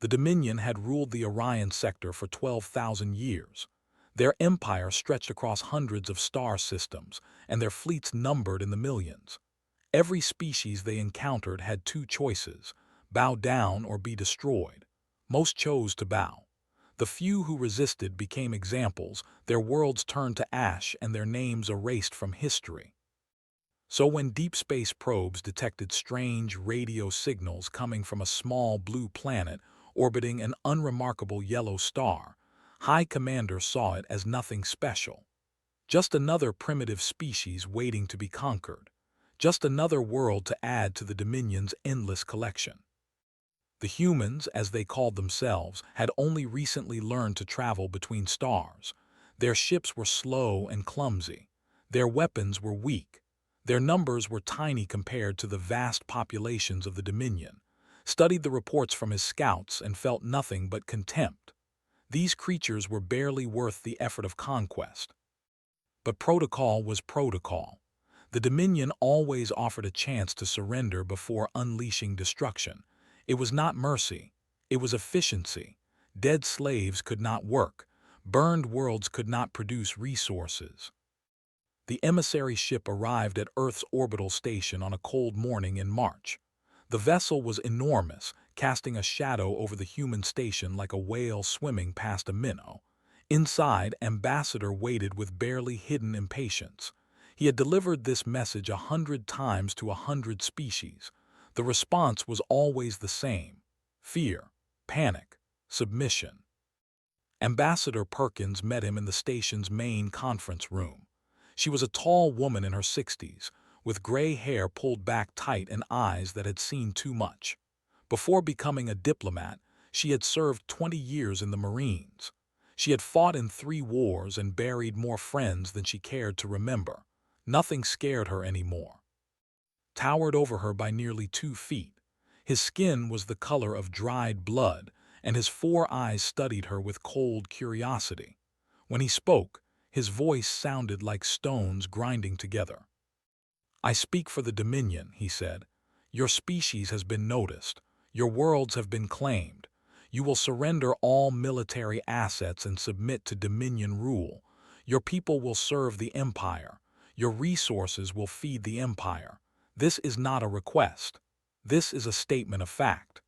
The Dominion had ruled the Orion sector for 12,000 years. Their empire stretched across hundreds of star systems, and their fleets numbered in the millions. Every species they encountered had two choices: bow down or be destroyed. Most chose to bow. The few who resisted became examples, their worlds turned to ash and their names erased from history. So when deep space probes detected strange radio signals coming from a small blue planet orbiting an unremarkable yellow star, High Commander saw it as nothing special. Just another primitive species waiting to be conquered. Just another world to add to the Dominion's endless collection. The humans, as they called themselves, had only recently learned to travel between stars. Their ships were slow and clumsy. Their weapons were weak. Their numbers were tiny compared to the vast populations of the Dominion. Studied the reports from his scouts and felt nothing but contempt. These creatures were barely worth the effort of conquest. But protocol was protocol. The Dominion always offered a chance to surrender before unleashing destruction. It was not mercy. It was efficiency. Dead slaves could not work. Burned worlds could not produce resources. The emissary ship arrived at Earth's orbital station on a cold morning in March. The vessel was enormous, casting a shadow over the human station like a whale swimming past a minnow. Inside, Ambassador waited with barely hidden impatience. He had delivered this message 100 times to 100 species. The response was always the same: fear, panic, submission. Ambassador Perkins met him in the station's main conference room. She was a tall woman in her 60s, with gray hair pulled back tight and eyes that had seen too much. Before becoming a diplomat, she had served 20 years in the Marines. She had fought in 3 wars and buried more friends than she cared to remember. Nothing scared her anymore. Towered over her by nearly 2 feet, his skin was the color of dried blood, and his 4 eyes studied her with cold curiosity. When he spoke, his voice sounded like stones grinding together. "I speak for the Dominion," he said. "Your species has been noticed. Your worlds have been claimed. You will surrender all military assets and submit to Dominion rule. Your people will serve the Empire. Your resources will feed the Empire. This is not a request. This is a statement of fact."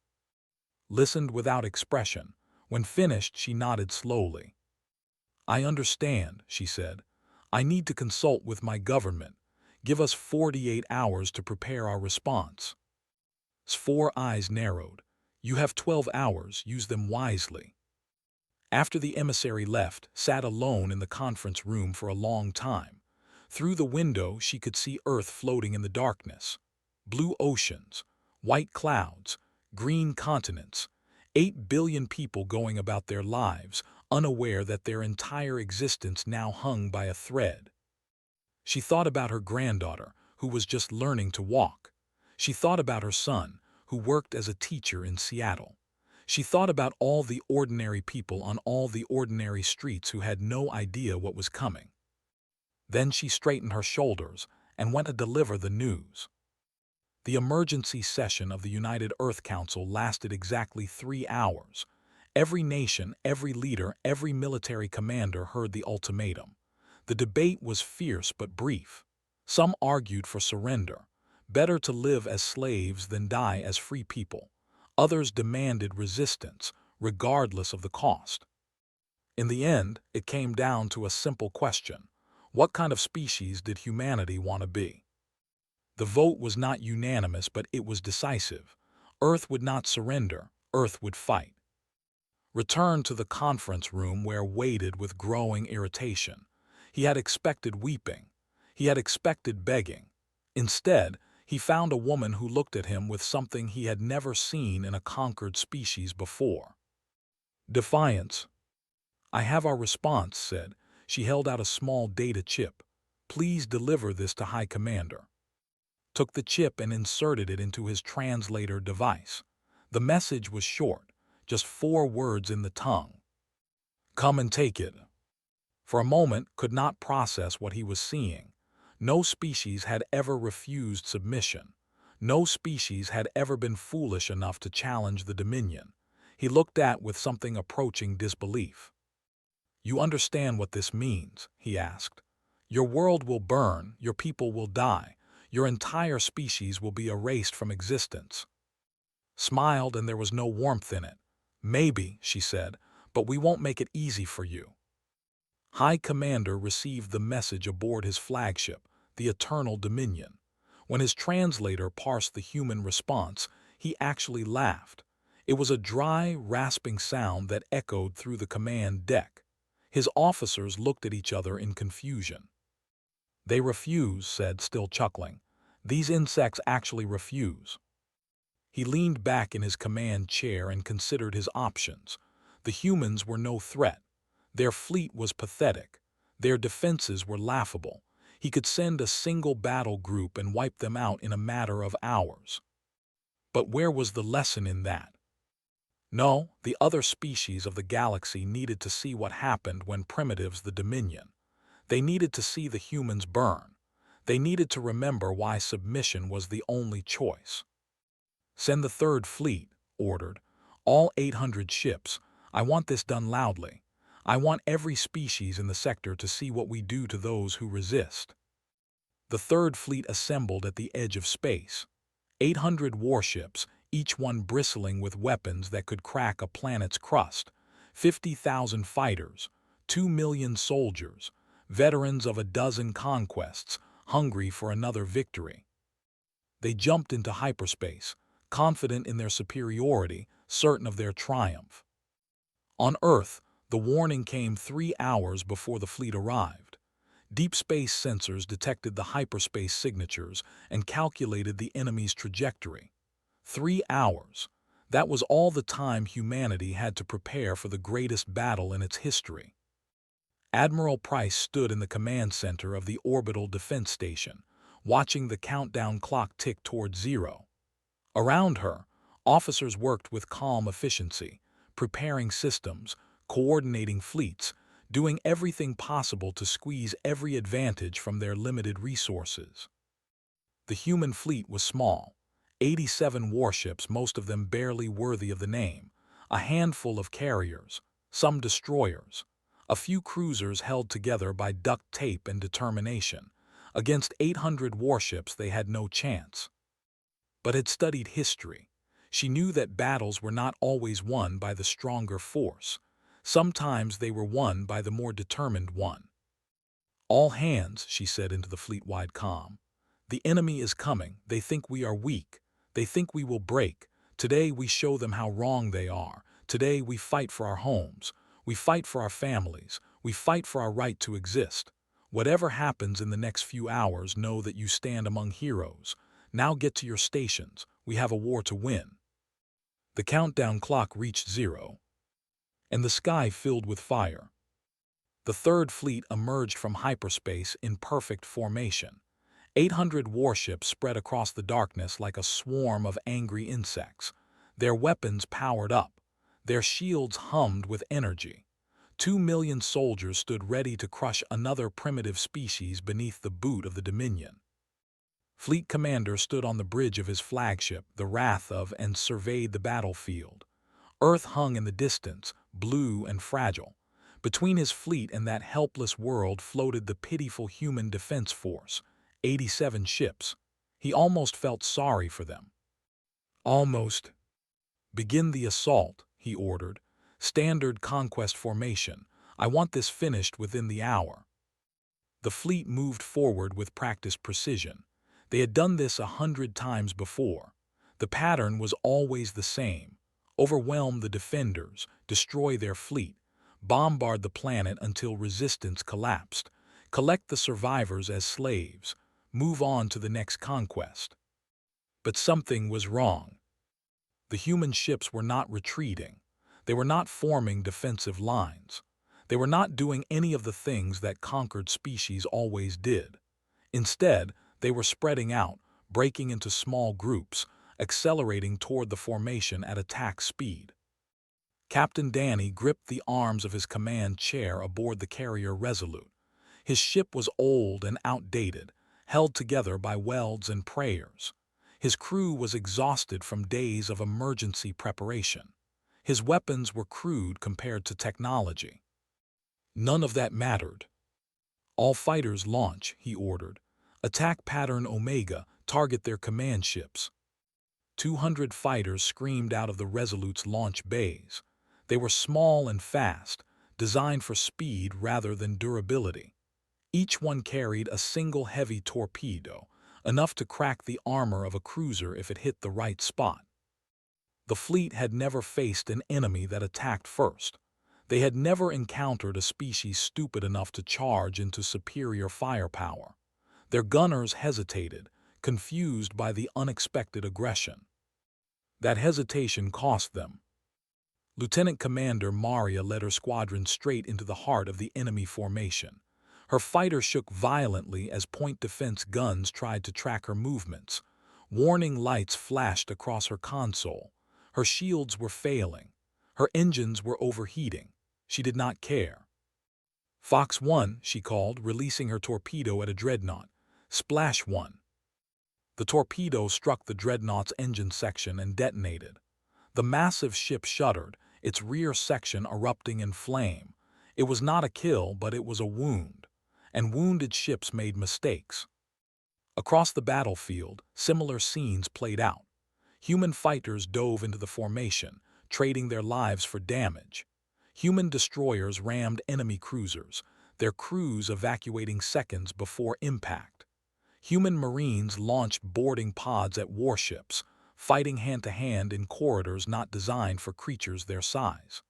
Listened without expression. When finished, she nodded slowly. "I understand," she said. "I need to consult with my government. Give us 48 hours to prepare our response." His 4 eyes narrowed. "You have 12 hours. Use them wisely." After the emissary left, sat alone in the conference room for a long time. Through the window, she could see Earth floating in the darkness. Blue oceans, white clouds, green continents, 8 billion people going about their lives, unaware that their entire existence now hung by a thread. She thought about her granddaughter, who was just learning to walk. She thought about her son, who worked as a teacher in Seattle. She thought about all the ordinary people on all the ordinary streets who had no idea what was coming. Then she straightened her shoulders and went to deliver the news. The emergency session of the United Earth Council lasted exactly 3 hours. Every nation, every leader, every military commander heard the ultimatum. The debate was fierce but brief. Some argued for surrender. Better to live as slaves than die as free people. Others demanded resistance, regardless of the cost. In the end, it came down to a simple question: what kind of species did humanity want to be? The vote was not unanimous, but it was decisive. Earth would not surrender. Earth would fight. Returned to the conference room where waited with growing irritation. He had expected weeping. He had expected begging. Instead, he found a woman who looked at him with something he had never seen in a conquered species before. Defiance. "I have our response," said. She held out a small data chip. "Please deliver this to High Commander." Took the chip and inserted it into his translator device. The message was short, just 4 words in the tongue. "Come and take it." For a moment, could not process what he was seeing. No species had ever refused submission. No species had ever been foolish enough to challenge the Dominion. He looked at with something approaching disbelief. "You understand what this means?" he asked. "Your world will burn, your people will die, your entire species will be erased from existence." Smiled, and there was no warmth in it. "Maybe," she said, "but we won't make it easy for you." High Commander received the message aboard his flagship, the Eternal Dominion. When his translator parsed the human response, he actually laughed. It was a dry, rasping sound that echoed through the command deck. His officers looked at each other in confusion. "They refuse," said, still chuckling. "These insects actually refuse." He leaned back in his command chair and considered his options. The humans were no threat. Their fleet was pathetic. Their defenses were laughable. He could send a single battle group and wipe them out in a matter of hours. But where was the lesson in that? No, the other species of the galaxy needed to see what happened when primitives the Dominion. They needed to see the humans burn. They needed to remember why submission was the only choice. "Send the Third Fleet," ordered. "All 800 ships. I want this done loudly. I want every species in the sector to see what we do to those who resist." The Third Fleet assembled at the edge of space. 800 warships, each one bristling with weapons that could crack a planet's crust. 50,000 fighters, 2 million soldiers, veterans of a dozen conquests, hungry for another victory. They jumped into hyperspace, confident in their superiority, certain of their triumph. On Earth, the warning came 3 hours before the fleet arrived. Deep space sensors detected the hyperspace signatures and calculated the enemy's trajectory. 3 hours. That was all the time humanity had to prepare for the greatest battle in its history. Admiral Price stood in the command center of the orbital defense station, watching the countdown clock tick toward zero. Around her, officers worked with calm efficiency, preparing systems, coordinating fleets, doing everything possible to squeeze every advantage from their limited resources. The human fleet was small, 87 warships, most of them barely worthy of the name, a handful of carriers, some destroyers, a few cruisers held together by duct tape and determination. Against 800 warships they had no chance. But had studied history. She knew that battles were not always won by the stronger force. Sometimes they were won by the more determined one. "All hands," she said into the fleet-wide comm. "The enemy is coming. They think we are weak. They think we will break. Today we show them how wrong they are. Today we fight for our homes. We fight for our families. We fight for our right to exist. Whatever happens in the next few hours, know that you stand among heroes. Now get to your stations. We have a war to win." The countdown clock reached zero, and the sky filled with fire. The Third Fleet emerged from hyperspace in perfect formation. 800 warships spread across the darkness like a swarm of angry insects. Their weapons powered up. Their shields hummed with energy. 2 million soldiers stood ready to crush another primitive species beneath the boot of the Dominion. Fleet Commander stood on the bridge of his flagship, the Wrath of, and surveyed the battlefield. Earth hung in the distance, blue and fragile. Between his fleet and that helpless world floated the pitiful human defense force, 87 ships. He almost felt sorry for them. "Almost. Begin the assault," he ordered. "Standard conquest formation. I want this finished within the hour." The fleet moved forward with practiced precision. They had done this 100 times before. The pattern was always the same. Overwhelm the defenders, destroy their fleet, bombard the planet until resistance collapsed, collect the survivors as slaves, move on to the next conquest. But something was wrong. The human ships were not retreating. They were not forming defensive lines. They were not doing any of the things that conquered species always did. Instead, they were spreading out, breaking into small groups, accelerating toward the formation at attack speed. Captain Danny gripped the arms of his command chair aboard the carrier Resolute. His ship was old and outdated, held together by welds and prayers. His crew was exhausted from days of emergency preparation. His weapons were crude compared to technology. None of that mattered. "All fighters launch," he ordered. "Attack pattern Omega, target their command ships." 200 fighters screamed out of the Resolute's launch bays. They were small and fast, designed for speed rather than durability. Each one carried a single heavy torpedo, enough to crack the armor of a cruiser if it hit the right spot. The fleet had never faced an enemy that attacked first. They had never encountered a species stupid enough to charge into superior firepower. Their gunners hesitated, confused by the unexpected aggression. That hesitation cost them. Lieutenant Commander Maria led her squadron straight into the heart of the enemy formation. Her fighter shook violently as point defense guns tried to track her movements. Warning lights flashed across her console. Her shields were failing. Her engines were overheating. She did not care. "Fox 1, she called, releasing her torpedo at a dreadnought. "Splash 1. The torpedo struck the dreadnought's engine section and detonated. The massive ship shuddered, its rear section erupting in flame. It was not a kill, but it was a wound. And wounded ships made mistakes. Across the battlefield, similar scenes played out. Human fighters dove into the formation, trading their lives for damage. Human destroyers rammed enemy cruisers, their crews evacuating seconds before impact. Human marines launched boarding pods at warships, fighting hand-to-hand in corridors not designed for creatures their size.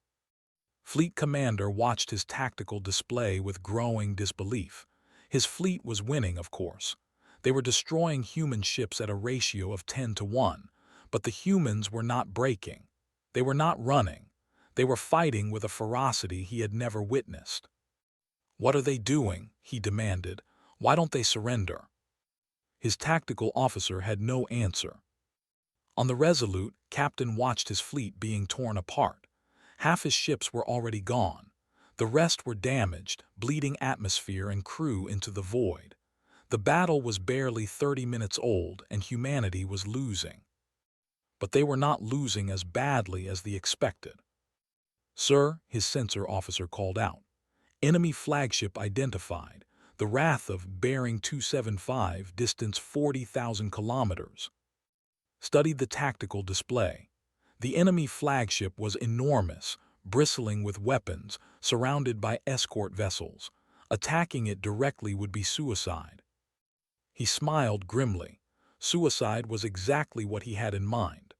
Fleet Commander watched his tactical display with growing disbelief. His fleet was winning, of course. They were destroying human ships at a ratio of 10 to 1, but the humans were not breaking. They were not running. They were fighting with a ferocity he had never witnessed. "What are they doing?" he demanded. "Why don't they surrender?" His tactical officer had no answer. On the Resolute, Captain watched his fleet being torn apart. Half his ships were already gone. The rest were damaged, bleeding atmosphere and crew into the void. The battle was barely 30 minutes old and humanity was losing. But they were not losing as badly as they expected. "Sir," his sensor officer called out. "Enemy flagship identified. The Wrath of bearing 275, distance 40,000 kilometers." Studied the tactical display. The enemy flagship was enormous, bristling with weapons, surrounded by escort vessels. Attacking it directly would be suicide. He smiled grimly. Suicide was exactly what he had in mind.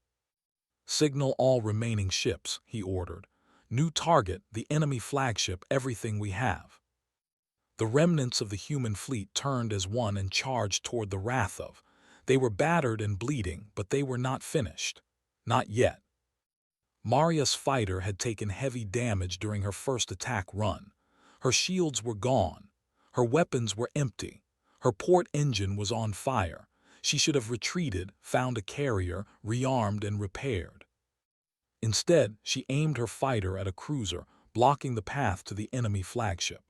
"Signal all remaining ships," he ordered. "New target, the enemy flagship, everything we have." The remnants of the human fleet turned as one and charged toward the Wrath of. They were battered and bleeding, but they were not finished. Not yet. Maria's fighter had taken heavy damage during her first attack run. Her shields were gone. Her weapons were empty. Her port engine was on fire. She should have retreated, found a carrier, rearmed and repaired. Instead, she aimed her fighter at a cruiser, blocking the path to the enemy flagship.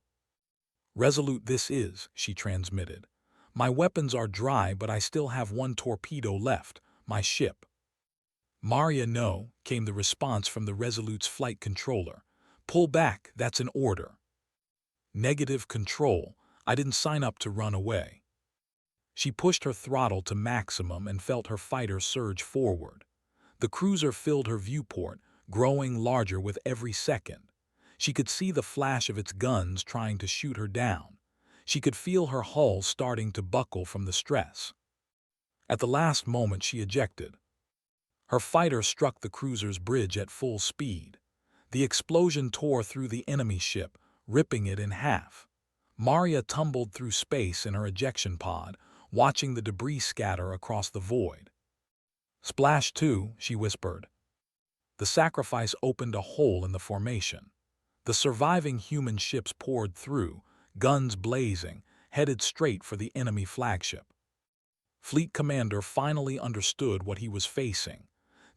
"Resolute this is," she transmitted. "My weapons are dry, but I still have one torpedo left, my ship." "Maria, no," came the response from the Resolute's flight controller. "Pull back, that's an order." "Negative control. I didn't sign up to run away." She pushed her throttle to maximum and felt her fighter surge forward. The cruiser filled her viewport, growing larger with every second. She could see the flash of its guns trying to shoot her down. She could feel her hull starting to buckle from the stress. At the last moment she ejected. Her fighter struck the cruiser's bridge at full speed. The explosion tore through the enemy ship, ripping it in half. Maria tumbled through space in her ejection pod, watching the debris scatter across the void. "Splash 2, she whispered. The sacrifice opened a hole in the formation. The surviving human ships poured through, guns blazing, headed straight for the enemy flagship. Fleet Commander finally understood what he was facing.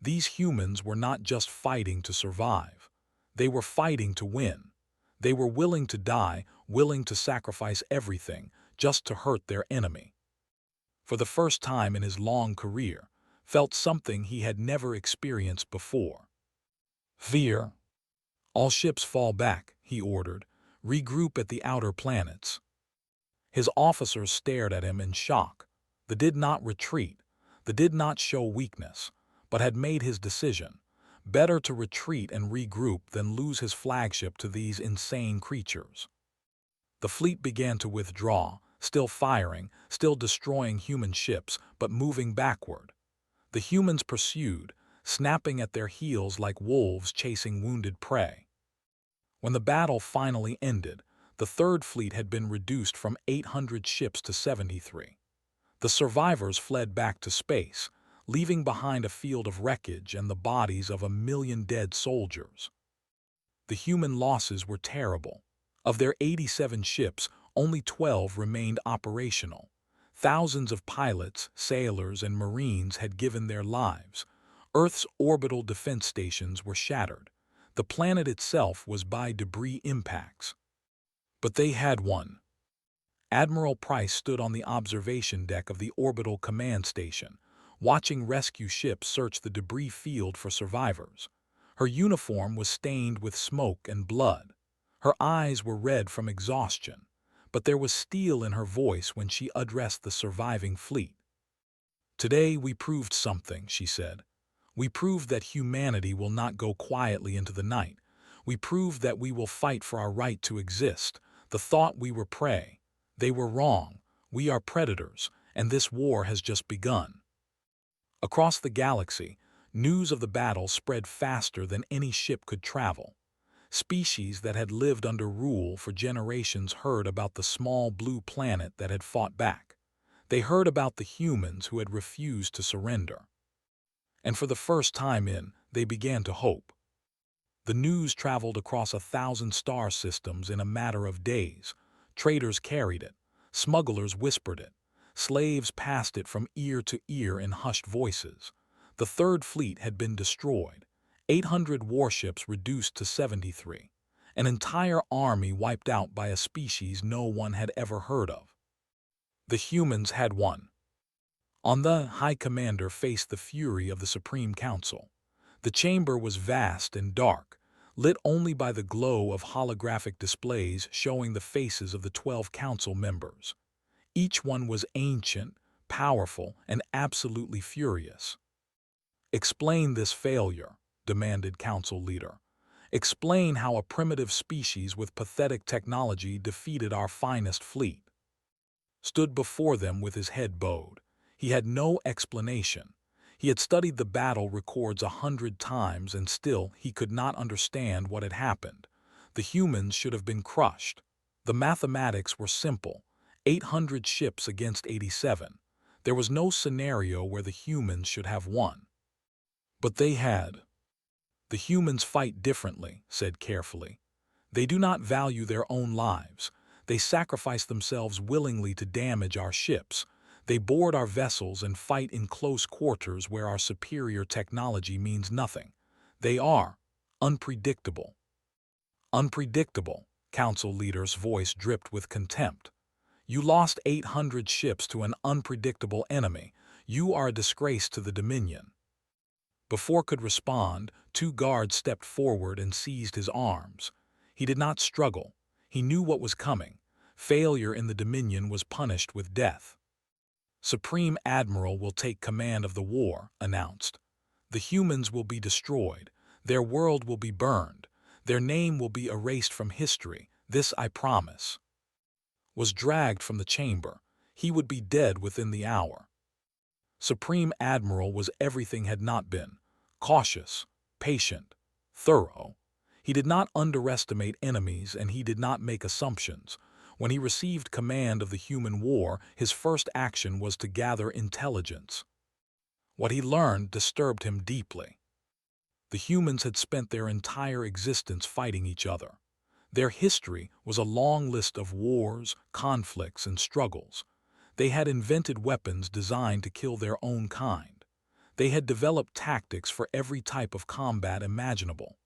These humans were not just fighting to survive. They were fighting to win. They were willing to die, willing to sacrifice everything, just to hurt their enemy. For the first time in his long career, felt something he had never experienced before. Veer. All ships fall back, he ordered. Regroup at the outer planets. His officers stared at him in shock. They did not retreat. They did not show weakness, but had made his decision. Better to retreat and regroup than lose his flagship to these insane creatures. The fleet began to withdraw, still firing, still destroying human ships, but moving backward. The humans pursued, snapping at their heels like wolves chasing wounded prey. When the battle finally ended, the Third Fleet had been reduced from 800 ships to 73. The survivors fled back to space, leaving behind a field of wreckage and the bodies of 1 million dead soldiers. The human losses were terrible. Of their 87 ships, only 12 remained operational. Thousands of pilots, sailors, and marines had given their lives. Earth's orbital defense stations were shattered. The planet itself was by debris impacts. But they had won. Admiral Price stood on the observation deck of the orbital command station, watching rescue ships search the debris field for survivors. Her uniform was stained with smoke and blood. Her eyes were red from exhaustion, but there was steel in her voice when she addressed the surviving fleet. "Today we proved something," she said. "We proved that humanity will not go quietly into the night. We proved that we will fight for our right to exist. The thought we were prey. They were wrong. We are predators, and this war has just begun." Across the galaxy, news of the battle spread faster than any ship could travel. Species that had lived under rule for generations heard about the small blue planet that had fought back. They heard about the humans who had refused to surrender. And for the first time they began to hope. The news traveled across 1,000 star systems in a matter of days. Traders carried it. Smugglers whispered it. Slaves passed it from ear to ear in hushed voices. The Third Fleet had been destroyed. 800 warships reduced to 73. An entire army wiped out by a species no one had ever heard of. The humans had won. On the High Commander faced the fury of the Supreme Council. The chamber was vast and dark, lit only by the glow of holographic displays showing the faces of the 12 council members. Each one was ancient, powerful, and absolutely furious. "Explain this failure," demanded council leader. "Explain how a primitive species with pathetic technology defeated our finest fleet." Stood before them with his head bowed. He had no explanation. He had studied the battle records 100 times and still he could not understand what had happened. The humans should have been crushed. The mathematics were simple. 800 ships against 87. There was no scenario where the humans should have won. But they had. "The humans fight differently," said carefully. "They do not value their own lives. They sacrifice themselves willingly to damage our ships. They board our vessels and fight in close quarters where our superior technology means nothing. They are unpredictable." "Unpredictable," council leader's voice dripped with contempt. "You lost 800 ships to an unpredictable enemy. You are a disgrace to the Dominion." Before could respond, 2 guards stepped forward and seized his arms. He did not struggle. He knew what was coming. Failure in the Dominion was punished with death. "Supreme Admiral will take command of the war," announced. "The humans will be destroyed. Their world will be burned. Their name will be erased from history. This I promise." Was dragged from the chamber. He would be dead within the hour. Supreme Admiral was everything had not been. Cautious, patient, thorough. He did not underestimate enemies and he did not make assumptions. When he received command of the human war, his first action was to gather intelligence. What he learned disturbed him deeply. The humans had spent their entire existence fighting each other. Their history was a long list of wars, conflicts, and struggles. They had invented weapons designed to kill their own kind. They had developed tactics for every type of combat imaginable.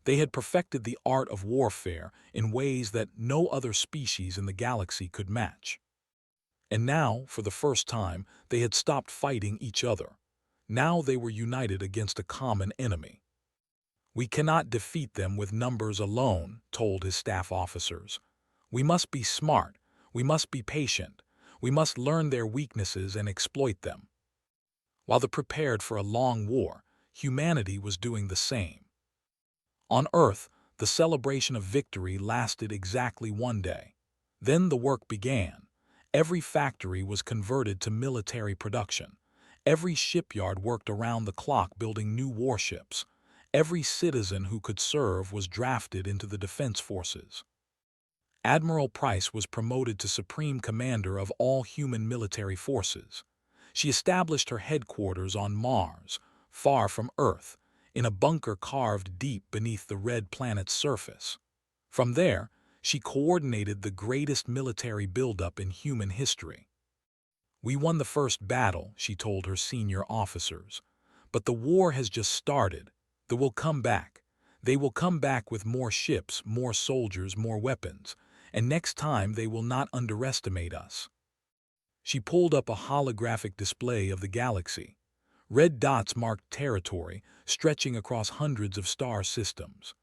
They had perfected the art of warfare in ways that no other species in the galaxy could match. And now, for the first time, they had stopped fighting each other. Now they were united against a common enemy. We cannot defeat them with numbers alone, told his staff officers. We must be smart, we must be patient, we must learn their weaknesses and exploit them. While they prepared for a long war, humanity was doing the same. On Earth, the celebration of victory lasted exactly one day. Then the work began. Every factory was converted to military production. Every shipyard worked around the clock building new warships. Every citizen who could serve was drafted into the defense forces. Admiral Price was promoted to Supreme Commander of all human military forces. She established her headquarters on Mars, far from Earth, in a bunker carved deep beneath the red planet's surface. From there, she coordinated the greatest military buildup in human history. We won the first battle, she told her senior officers. But the war has just started. They will come back. They will come back with more ships, more soldiers, more weapons. And next time they will not underestimate us. She pulled up a holographic display of the galaxy. Red dots marked territory, stretching across hundreds of star systems.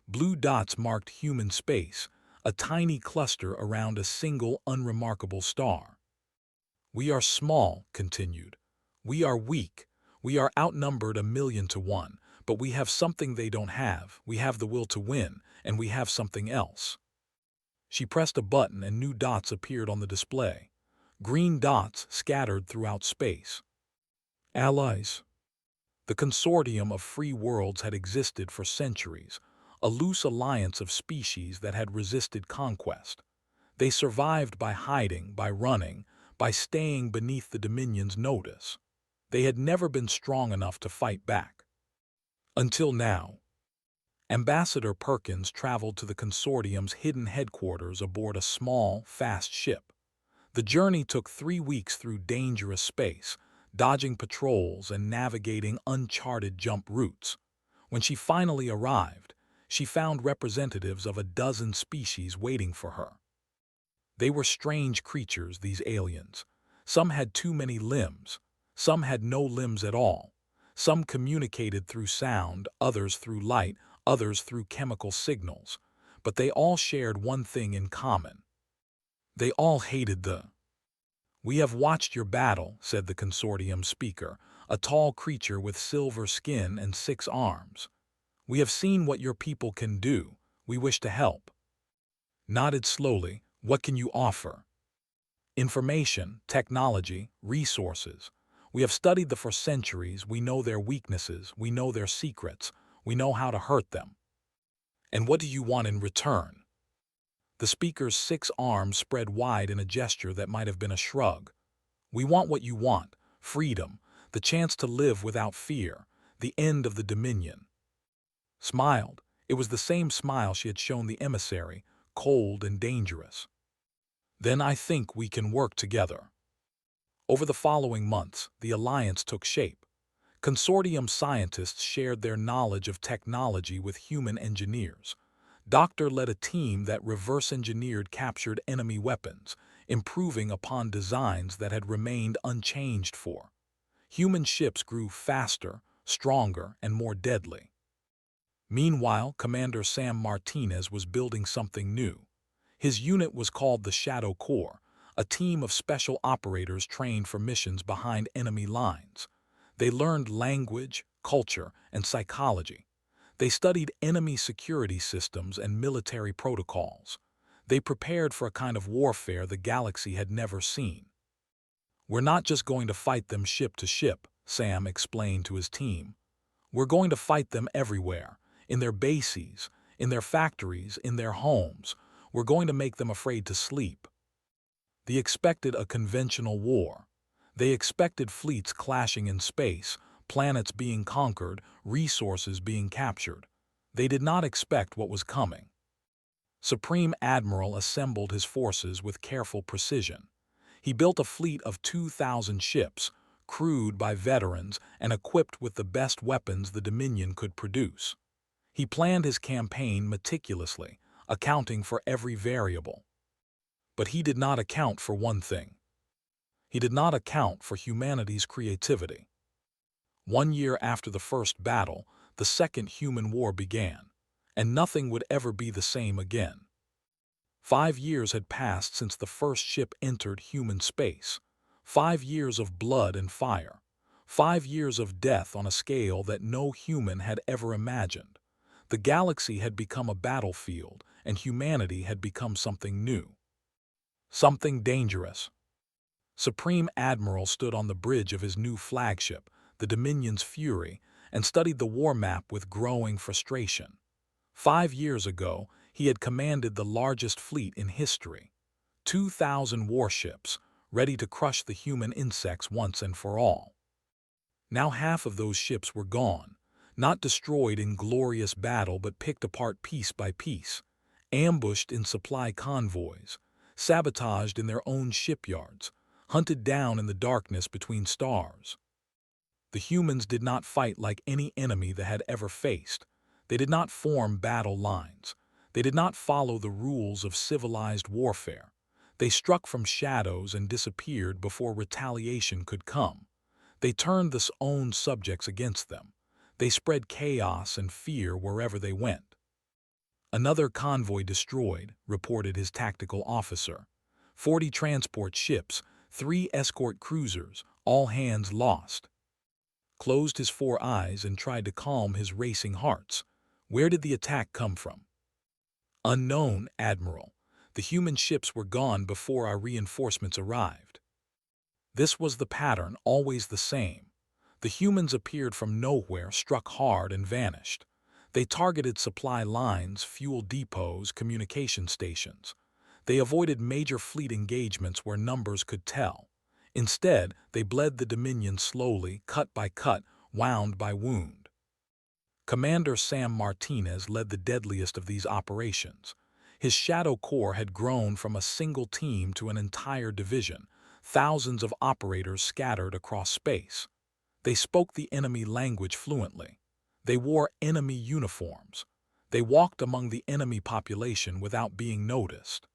Blue dots marked human space, a tiny cluster around a single unremarkable star. We are small, continued. We are weak. We are outnumbered 1,000,000 to 1, but we have something they don't have. We have the will to win, and we have something else. She pressed a button and new dots appeared on the display. Green dots scattered throughout space. Allies. The consortium of free worlds had existed for centuries, a loose alliance of species that had resisted conquest. They survived by hiding, by running, by staying beneath the Dominion's notice. They had never been strong enough to fight back. Until now. Ambassador Perkins traveled to the consortium's hidden headquarters aboard a small, fast ship. The journey took 3 weeks through dangerous space, dodging patrols and navigating uncharted jump routes. When she finally arrived, she found representatives of a dozen species waiting for her. They were strange creatures, these aliens. Some had too many limbs. Some had no limbs at all. Some communicated through sound, others through light, others through chemical signals. But they all shared one thing in common. They all hated the... "We have watched your battle," said the consortium speaker, a tall creature with silver skin and 6 arms. "We have seen what your people can do. We wish to help." Nodded slowly. "What can you offer?" "Information, technology, resources. We have studied them for centuries. We know their weaknesses. We know their secrets. We know how to hurt them." "And what do you want in return?" The speaker's 6 arms spread wide in a gesture that might have been a shrug. "We want what you want, freedom, the chance to live without fear, the end of the Dominion." Smiled. It was the same smile she had shown the emissary, cold and dangerous. "Then I think we can work together." Over the following months, the alliance took shape. Consortium scientists shared their knowledge of technology with human engineers. Doctor led a team that reverse-engineered captured enemy weapons, improving upon designs that had remained unchanged for. Human ships grew faster, stronger, and more deadly. Meanwhile, Commander Sam Martinez was building something new. His unit was called the Shadow Corps, a team of special operators trained for missions behind enemy lines. They learned language, culture, and psychology. They studied enemy security systems and military protocols. They prepared for a kind of warfare the galaxy had never seen. "We're not just going to fight them ship to ship," Sam explained to his team. "We're going to fight them everywhere, in their bases, in their factories, in their homes. We're going to make them afraid to sleep." They expected a conventional war. They expected fleets clashing in space, planets being conquered, resources being captured. They did not expect what was coming. Supreme Admiral assembled his forces with careful precision. He built a fleet of 2,000 ships, crewed by veterans and equipped with the best weapons the Dominion could produce. He planned his campaign meticulously, accounting for every variable. But he did not account for one thing. He did not account for humanity's creativity. 1 year after the first battle, the Second Human War began, and nothing would ever be the same again. 5 years had passed since the first ship entered human space. 5 years of blood and fire. 5 years of death on a scale that no human had ever imagined. The galaxy had become a battlefield, and humanity had become something new. Something dangerous. Supreme Admiral stood on the bridge of his new flagship, the Dominion's Fury, and studied the war map with growing frustration. 5 years ago, he had commanded the largest fleet in history. 2,000 warships, ready to crush the human insects once and for all. Now half of those ships were gone, not destroyed in glorious battle but picked apart piece by piece, ambushed in supply convoys, sabotaged in their own shipyards, hunted down in the darkness between stars. The humans did not fight like any enemy they had ever faced. They did not form battle lines. They did not follow the rules of civilized warfare. They struck from shadows and disappeared before retaliation could come. They turned their own subjects against them. They spread chaos and fear wherever they went. "Another convoy destroyed," reported his tactical officer. 40 transport ships, 3 escort cruisers, all hands lost. Closed his 4 eyes and tried to calm his racing hearts. Where did the attack come from? "Unknown, Admiral. The human ships were gone before our reinforcements arrived." This was the pattern, always the same. The humans appeared from nowhere, struck hard, and vanished. They targeted supply lines, fuel depots, communication stations. They avoided major fleet engagements where numbers could tell. Instead, they bled the Dominion slowly, cut by cut, wound by wound. Commander Sam Martinez led the deadliest of these operations. His Shadow Corps had grown from a single team to an entire division, thousands of operators scattered across space. They spoke the enemy language fluently. They wore enemy uniforms. They walked among the enemy population without being noticed.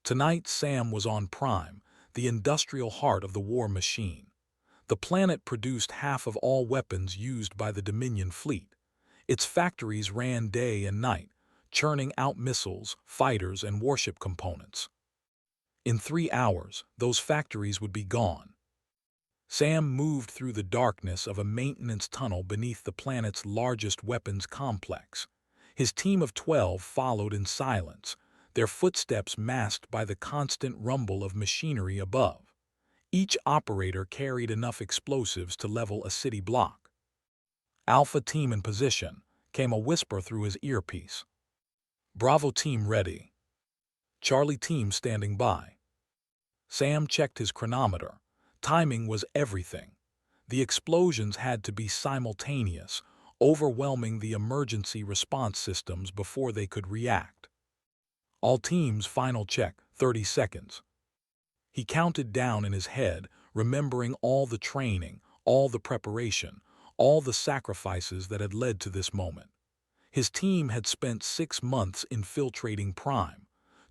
Tonight, Sam was on Prime, the industrial heart of the war machine. The planet produced half of all weapons used by the Dominion fleet. Its factories ran day and night, churning out missiles, fighters, and warship components. In 3 hours, those factories would be gone. Sam moved through the darkness of a maintenance tunnel beneath the planet's largest weapons complex. His team of 12 followed in silence, their footsteps masked by the constant rumble of machinery above. Each operator carried enough explosives to level a city block. "Alpha Team in position," came a whisper through his earpiece. "Bravo Team ready. Charlie Team standing by." Sam checked his chronometer. Timing was everything. The explosions had to be simultaneous, overwhelming the emergency response systems before they could react. "All teams, final check, 30 seconds. He counted down in his head, remembering all the training, all the preparation, all the sacrifices that had led to this moment. His team had spent 6 months infiltrating Prime.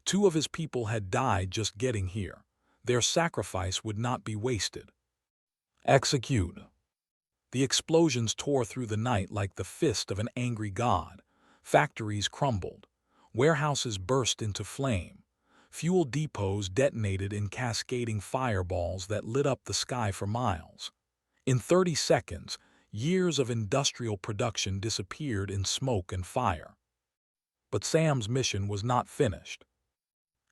2 of his people had died just getting here. Their sacrifice would not be wasted. Execute. The explosions tore through the night like the fist of an angry god. Factories crumbled. Warehouses burst into flame. Fuel depots detonated in cascading fireballs that lit up the sky for miles. In 30 seconds, years of industrial production disappeared in smoke and fire. But Sam's mission was not finished.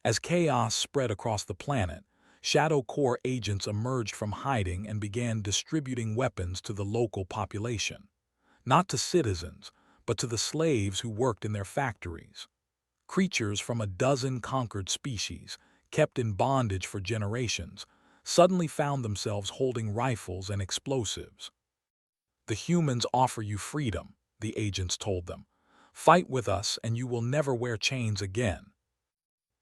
As chaos spread across the planet, Shadow Corps agents emerged from hiding and began distributing weapons to the local population. Not to citizens, but to the slaves who worked in their factories. Creatures from a dozen conquered species, kept in bondage for generations, suddenly found themselves holding rifles and explosives. "The humans offer you freedom," the agents told them. "Fight with us and you will never wear chains again."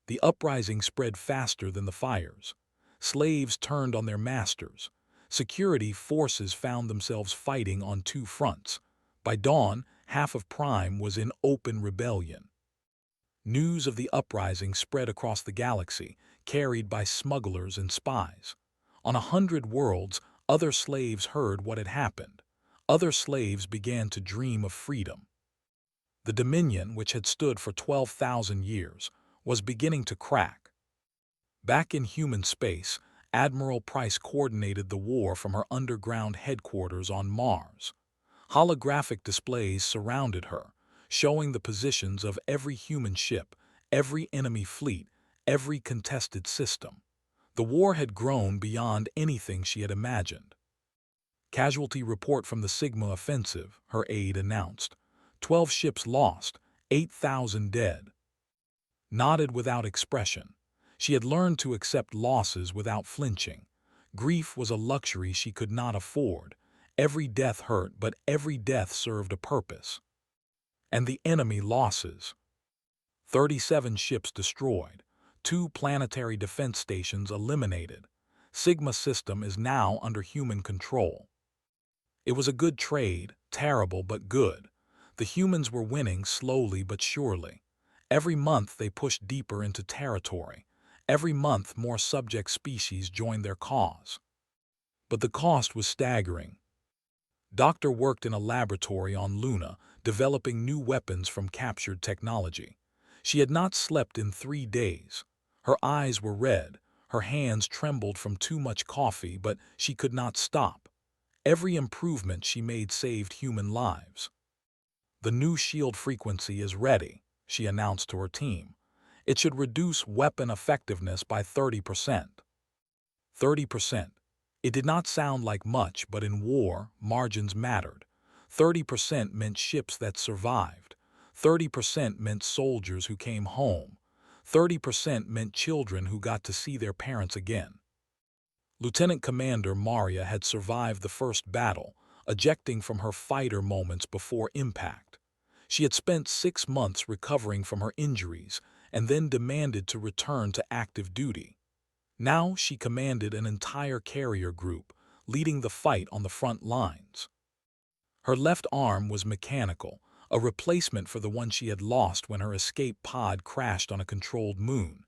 The uprising spread faster than the fires. Slaves turned on their masters. Security forces found themselves fighting on 2 fronts. By dawn, half of Prime was in open rebellion. News of the uprising spread across the galaxy, carried by smugglers and spies. On 100 worlds, other slaves heard what had happened. Other slaves began to dream of freedom. The Dominion, which had stood for 12,000 years, was beginning to crack. Back in human space, Admiral Price coordinated the war from her underground headquarters on Mars. Holographic displays surrounded her, showing the positions of every human ship, every enemy fleet, every contested system. The war had grown beyond anything she had imagined. Casualty report from the Sigma offensive, her aide announced. 12 ships lost, 8,000 dead. Nodded without expression. She had learned to accept losses without flinching. Grief was a luxury she could not afford. Every death hurt, but every death served a purpose. And the enemy losses. 37 ships destroyed. 2 planetary defense stations eliminated. Sigma system is now under human control. It was a good trade, terrible but good. The humans were winning slowly but surely. Every month they pushed deeper into territory. Every month more subject species joined their cause. But the cost was staggering. Doctor worked in a laboratory on Luna, developing new weapons from captured technology. She had not slept in 3 days. Her eyes were red, her hands trembled from too much coffee, but she could not stop. Every improvement she made saved human lives. The new shield frequency is ready, she announced to her team. It should reduce weapon effectiveness by 30%. 30%. It did not sound like much, but in war, margins mattered. 30% meant ships that survived. 30% meant soldiers who came home. 30% meant children who got to see their parents again. Lieutenant Commander Maria had survived the first battle, ejecting from her fighter moments before impact. She had spent 6 months recovering from her injuries and then demanded to return to active duty. Now she commanded an entire carrier group, leading the fight on the front lines. Her left arm was mechanical, a replacement for the one she had lost when her escape pod crashed on a controlled moon.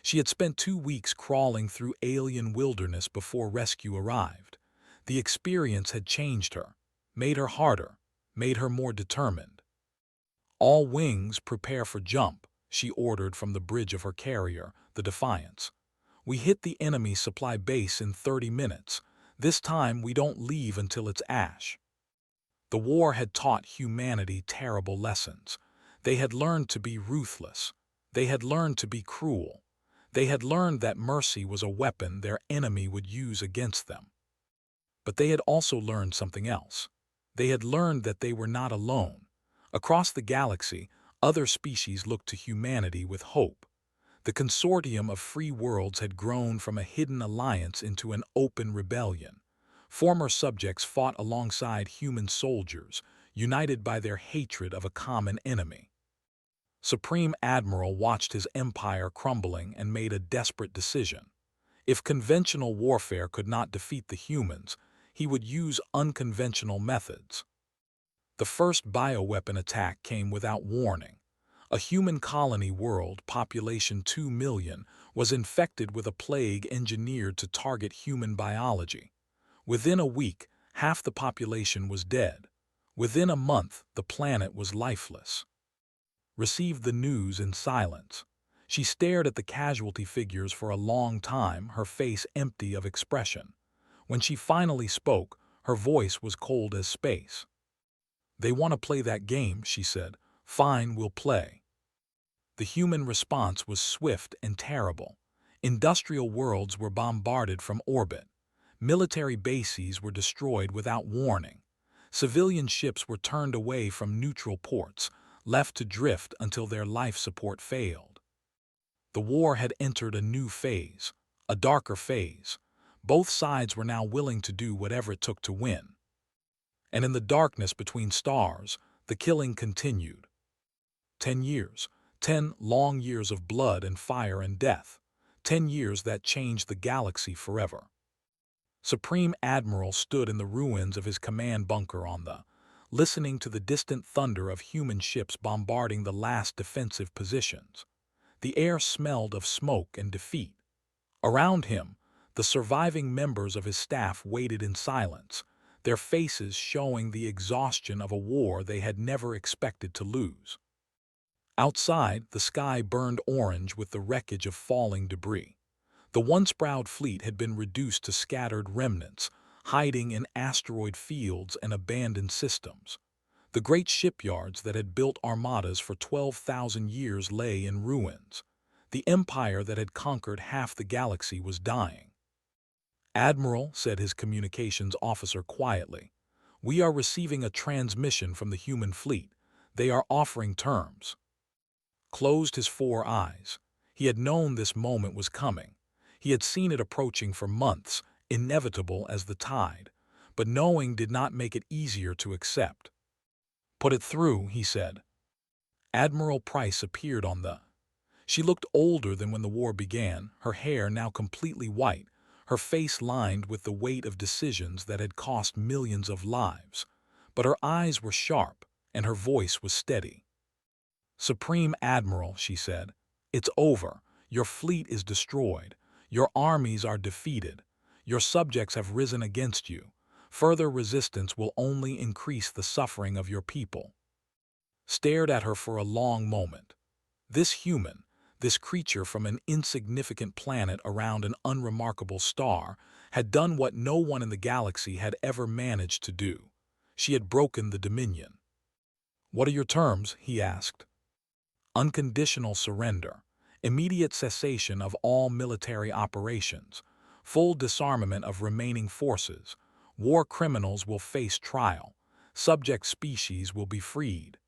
She had spent 2 weeks crawling through alien wilderness before rescue arrived. The experience had changed her, made her harder, made her more determined. All wings prepare for jump, she ordered from the bridge of her carrier, the Defiance. We hit the enemy supply base in 30 minutes. This time we don't leave until it's ash. The war had taught humanity terrible lessons. They had learned to be ruthless. They had learned to be cruel. They had learned that mercy was a weapon their enemy would use against them. But they had also learned something else. They had learned that they were not alone. Across the galaxy, other species looked to humanity with hope. The consortium of free worlds had grown from a hidden alliance into an open rebellion. Former subjects fought alongside human soldiers, united by their hatred of a common enemy. Supreme Admiral watched his empire crumbling and made a desperate decision. If conventional warfare could not defeat the humans, he would use unconventional methods. The first bioweapon attack came without warning. A human colony world, population 2 million, was infected with a plague engineered to target human biology. Within a week, half the population was dead. Within a month, the planet was lifeless. Received the news in silence. She stared at the casualty figures for a long time, her face empty of expression. When she finally spoke, her voice was cold as space. "They want to play that game," she said. "Fine, we'll play." The human response was swift and terrible. Industrial worlds were bombarded from orbit. Military bases were destroyed without warning. Civilian ships were turned away from neutral ports, left to drift until their life support failed. The war had entered a new phase, a darker phase. Both sides were now willing to do whatever it took to win. And in the darkness between stars, the killing continued. 10 years, 10 long years of blood and fire and death. 10 years that changed the galaxy forever. Supreme Admiral stood in the ruins of his command bunker on the, listening to the distant thunder of human ships bombarding the last defensive positions. The air smelled of smoke and defeat. Around him, the surviving members of his staff waited in silence, their faces showing the exhaustion of a war they had never expected to lose. Outside, the sky burned orange with the wreckage of falling debris. The once proud fleet had been reduced to scattered remnants, hiding in asteroid fields and abandoned systems. The great shipyards that had built armadas for 12,000 years lay in ruins. The empire that had conquered half the galaxy was dying. "Admiral," said his communications officer quietly, "we are receiving a transmission from the human fleet. They are offering terms." Closed his 4 eyes. He had known this moment was coming. He had seen it approaching for months, inevitable as the tide. But knowing did not make it easier to accept. "Put it through," he said. Admiral Price appeared on the. She looked older than when the war began, her hair now completely white, her face lined with the weight of decisions that had cost millions of lives. But her eyes were sharp, and her voice was steady. "Supreme Admiral," she said, "it's over. Your fleet is destroyed. Your armies are defeated. Your subjects have risen against you. Further resistance will only increase the suffering of your people." Stared at her for a long moment. This human, this creature from an insignificant planet around an unremarkable star, had done what no one in the galaxy had ever managed to do. She had broken the Dominion. "What are your terms?" he asked. "Unconditional surrender, immediate cessation of all military operations, full disarmament of remaining forces, war criminals will face trial, subject species will be freed.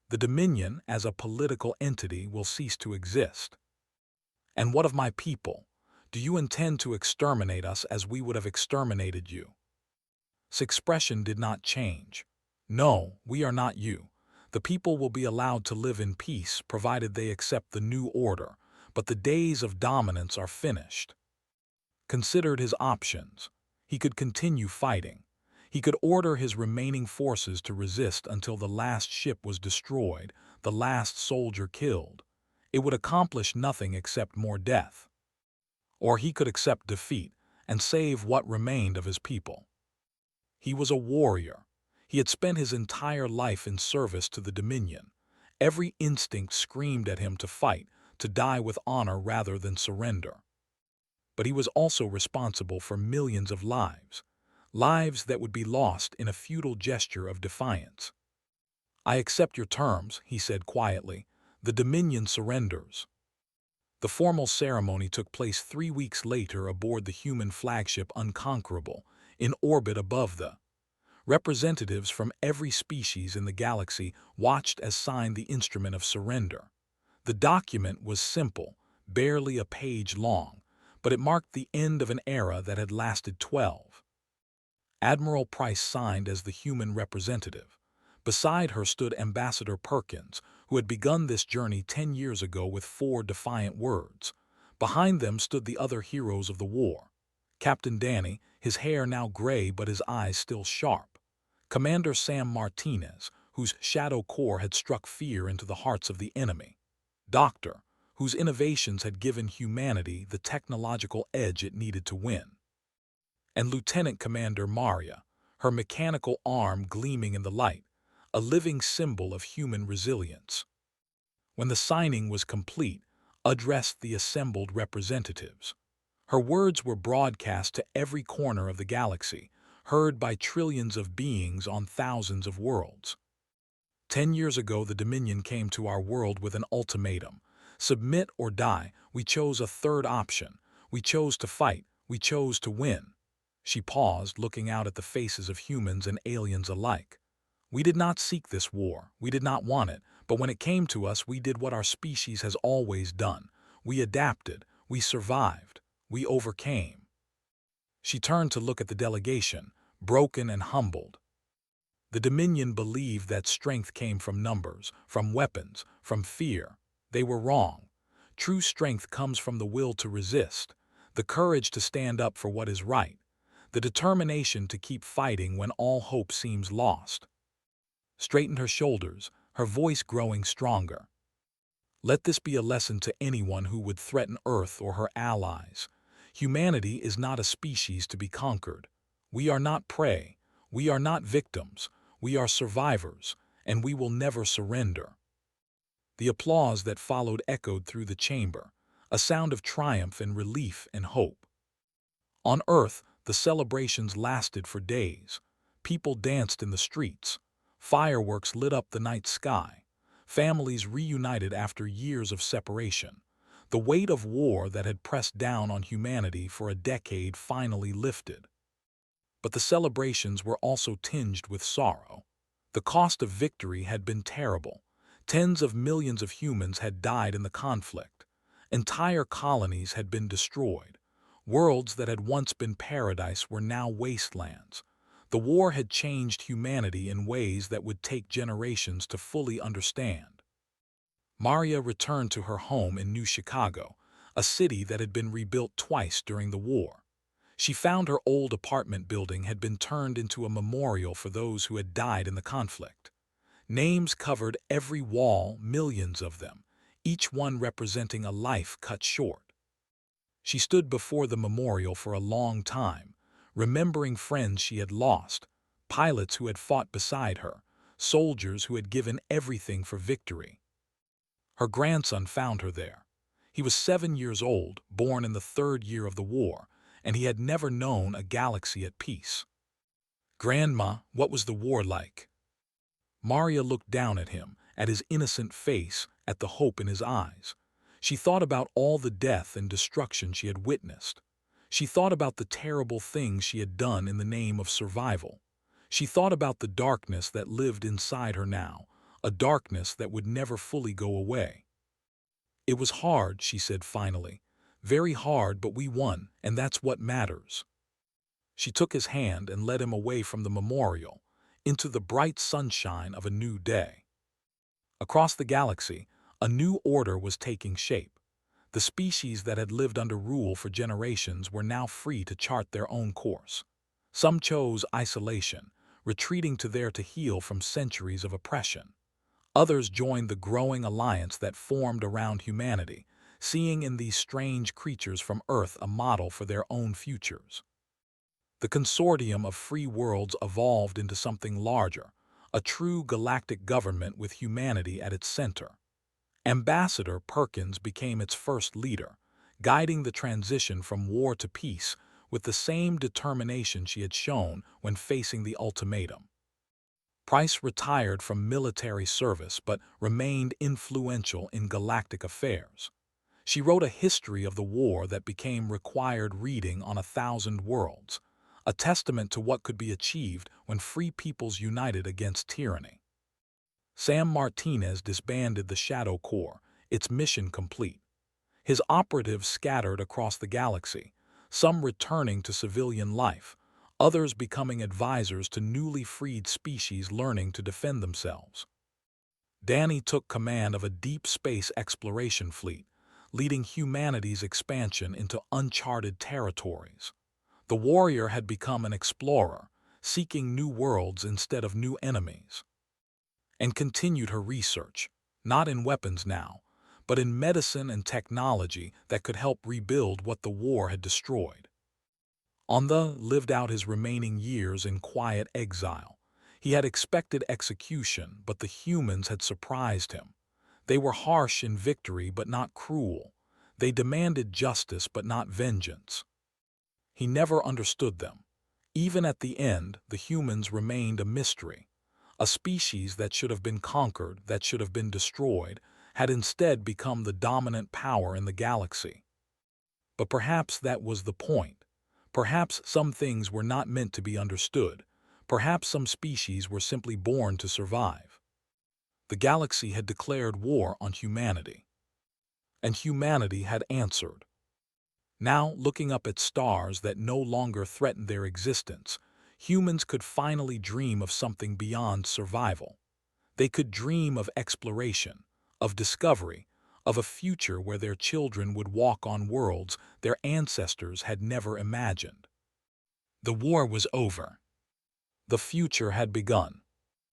The Dominion, as a political entity, will cease to exist." "And what of my people? Do you intend to exterminate us as we would have exterminated you?" His expression did not change. "No, we are not you. The people will be allowed to live in peace provided they accept the new order, but the days of dominance are finished." Considered his options. He could continue fighting. He could order his remaining forces to resist until the last ship was destroyed, the last soldier killed. It would accomplish nothing except more death. Or he could accept defeat and save what remained of his people. He was a warrior. He had spent his entire life in service to the Dominion. Every instinct screamed at him to fight, to die with honor rather than surrender. But he was also responsible for millions of lives. Lives that would be lost in a futile gesture of defiance. "I accept your terms," he said quietly. "The Dominion surrenders." The formal ceremony took place 3 weeks later aboard the human flagship Unconquerable, in orbit above the. Representatives from every species in the galaxy watched as signed the instrument of surrender. The document was simple, barely a page long, but it marked the end of an era that had lasted 12. Admiral Price signed as the human representative. Beside her stood Ambassador Perkins, who had begun this journey 10 years ago with 4 defiant words. Behind them stood the other heroes of the war. Captain Danny, his hair now gray but his eyes still sharp. Commander Sam Martinez, whose shadow core had struck fear into the hearts of the enemy. Doctor, whose innovations had given humanity the technological edge it needed to win. And Lieutenant Commander Maria, her mechanical arm gleaming in the light, a living symbol of human resilience. When the signing was complete, addressed the assembled representatives. Her words were broadcast to every corner of the galaxy, heard by trillions of beings on thousands of worlds. 10 years ago, the Dominion came to our world with an ultimatum. Submit or die. We chose a third option. We chose to fight. We chose to win. She paused, looking out at the faces of humans and aliens alike. "We did not seek this war. We did not want it. But when it came to us, we did what our species has always done. We adapted. We survived. We overcame." She turned to look at the delegation, broken and humbled. The Dominion believed that strength came from numbers, from weapons, from fear. They were wrong. True strength comes from the will to resist, the courage to stand up for what is right, the determination to keep fighting when all hope seems lost. Straightened her shoulders, her voice growing stronger. "Let this be a lesson to anyone who would threaten Earth or her allies. Humanity is not a species to be conquered. We are not prey. We are not victims, we are survivors, and we will never surrender." The applause that followed echoed through the chamber, a sound of triumph and relief and hope. On Earth, the celebrations lasted for days. People danced in the streets. Fireworks lit up the night sky. Families reunited after years of separation. The weight of war that had pressed down on humanity for a decade finally lifted. But the celebrations were also tinged with sorrow. The cost of victory had been terrible. Tens of millions of humans had died in the conflict. Entire colonies had been destroyed. Worlds that had once been paradise were now wastelands. The war had changed humanity in ways that would take generations to fully understand. Maria returned to her home in New Chicago, a city that had been rebuilt twice during the war. She found her old apartment building had been turned into a memorial for those who had died in the conflict. Names covered every wall, millions of them, each one representing a life cut short. She stood before the memorial for a long time, remembering friends she had lost, pilots who had fought beside her, soldiers who had given everything for victory. Her grandson found her there. He was 7 years old, born in the 3rd year of the war, and he had never known a galaxy at peace. "Grandma, what was the war like?" Maria looked down at him, at his innocent face, at the hope in his eyes. She thought about all the death and destruction she had witnessed. She thought about the terrible things she had done in the name of survival. She thought about the darkness that lived inside her now, a darkness that would never fully go away. "It was hard," she said finally. "Very hard, but we won, and that's what matters." She took his hand and led him away from the memorial, into the bright sunshine of a new day. Across the galaxy, a new order was taking shape. The species that had lived under rule for generations were now free to chart their own course. Some chose isolation, retreating to heal from centuries of oppression. Others joined the growing alliance that formed around humanity, seeing in these strange creatures from Earth a model for their own futures. The consortium of free worlds evolved into something larger, a true galactic government with humanity at its center. Ambassador Perkins became its first leader, guiding the transition from war to peace with the same determination she had shown when facing the ultimatum. Price retired from military service but remained influential in galactic affairs. She wrote a history of the war that became required reading on 1,000 worlds, a testament to what could be achieved when free peoples united against tyranny. Sam Martinez disbanded the Shadow Corps, its mission complete. His operatives scattered across the galaxy, some returning to civilian life, others becoming advisors to newly freed species learning to defend themselves. Danny took command of a deep space exploration fleet, leading humanity's expansion into uncharted territories. The warrior had become an explorer, seeking new worlds instead of new enemies. And continued her research, not in weapons now, but in medicine and technology that could help rebuild what the war had destroyed. Onda lived out his remaining years in quiet exile. He had expected execution, but the humans had surprised him. They were harsh in victory, but not cruel. They demanded justice, but not vengeance. He never understood them. Even at the end, the humans remained a mystery. A species that should have been conquered, that should have been destroyed, had instead become the dominant power in the galaxy. But perhaps that was the point. Perhaps some things were not meant to be understood. Perhaps some species were simply born to survive. The galaxy had declared war on humanity. And humanity had answered. Now, looking up at stars that no longer threatened their existence, humans could finally dream of something beyond survival. They could dream of exploration, of discovery, of a future where their children would walk on worlds their ancestors had never imagined. The war was over. The future had begun.